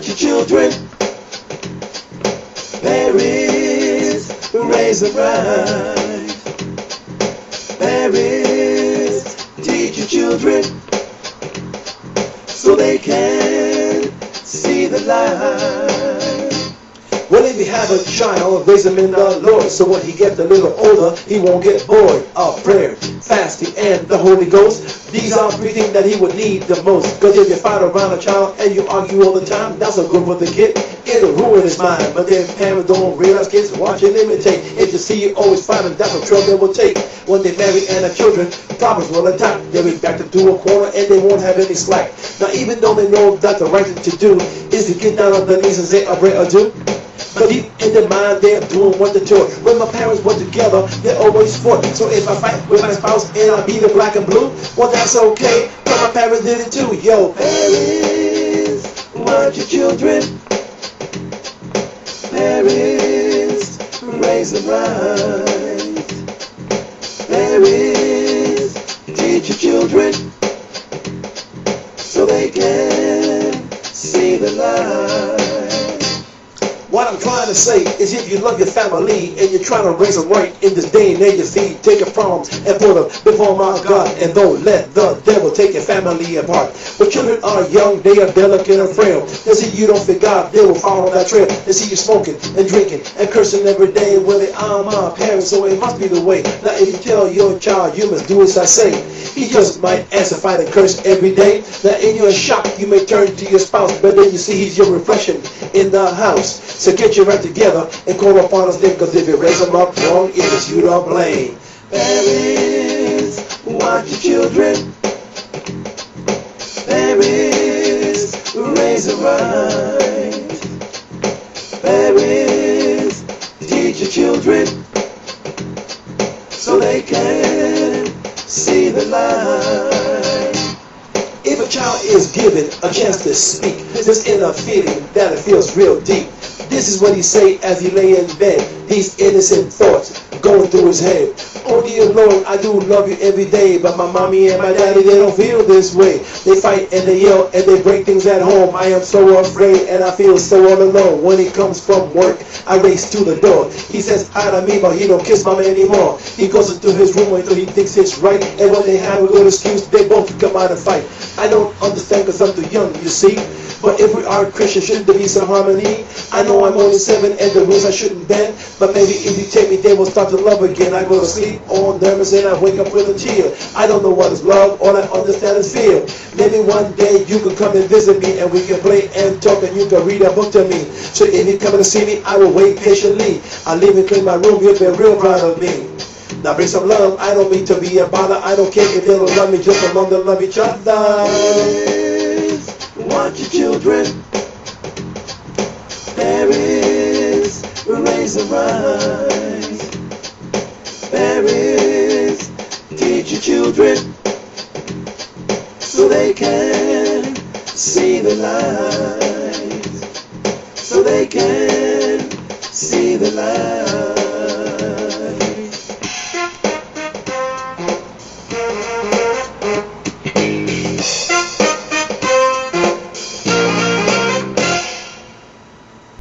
want your children. Parents, raise them right. Parents, teach your children so they can see the light. Well, if you have a child, raise him in the Lord, so when he gets a little older, he won't get bored of prayer, fasting, and the Holy Ghost. These are three things that he would need the most. Because if you fight around a child and you argue all the time, that's not good for the kid. It'll ruin his mind. But then parents don't realize kids watch and imitate. If you see you always fighting, that's what trouble they will take. When they marry and have children, problems will attack. They'll be backed into a corner and they won't have any slack. Now, even though they know that the right thing to do is to get down on their knees and say a prayer or two, but deep in their mind, they're doing what they're doing. When my parents were together, they always fought. So if I fight with my spouse and I beat the black and blue, well, that's okay. But my parents did it too. Yo, parents, watch your children. Parents, raise them right. Parents, teach your children so they can see the light. What I'm trying to say is if you love your family and you're trying to raise them right in this day and age, you see, take your problems and put them before my God, and don't let the devil take your family apart. But children are young, they are delicate and frail. They see you don't fit God, they will follow that trail. They see you smoking and drinking and cursing every day. Well, they are my parents, so it must be the way. Now if you tell your child you must do as I say, he just might answer, fight and curse every day. Now in your shock, you may turn to your spouse, but then you see he's your reflection in the house. So get your right together and call upon us then, because if you raise them up wrong, it is you to blame. Parents, watch your children. Parents, raise them right. Parents, teach your children so they can see the light. If a child is given a chance to speak, this inner feeling that it feels real deep. This is what he say as he lay in bed. These innocent thoughts going through his head. Oh dear Lord, I do love you every day, but my mommy and my daddy, they don't feel this way. They fight and they yell and they break things at home. I am so afraid and I feel so all alone. When he comes from work, I race to the door. He says hi to me, but he don't kiss mama anymore. He goes into his room until he thinks it's right, and when they have a good excuse, they both come out and fight. I don't understand because I'm too young, you see. But if we are Christians, shouldn't there be some harmony? I know I'm only 7 and the rules I shouldn't bend, but maybe if you take me, they will start to love again. I go to sleep all nervous and I wake up with a chill. I don't know what is love, all I understand is fear. Maybe one day you can come and visit me and we can play and talk and you can read a book to me. So if you come to see me, I will wait patiently. I'll leave and clean my room, you'll be real proud of me. Now bring some love, I don't mean to be a bother. I don't care if they don't love me, just along to love each other. Watch your children. Parents, raise them right. Parents, teach your children so they can see the light. So they can see the light.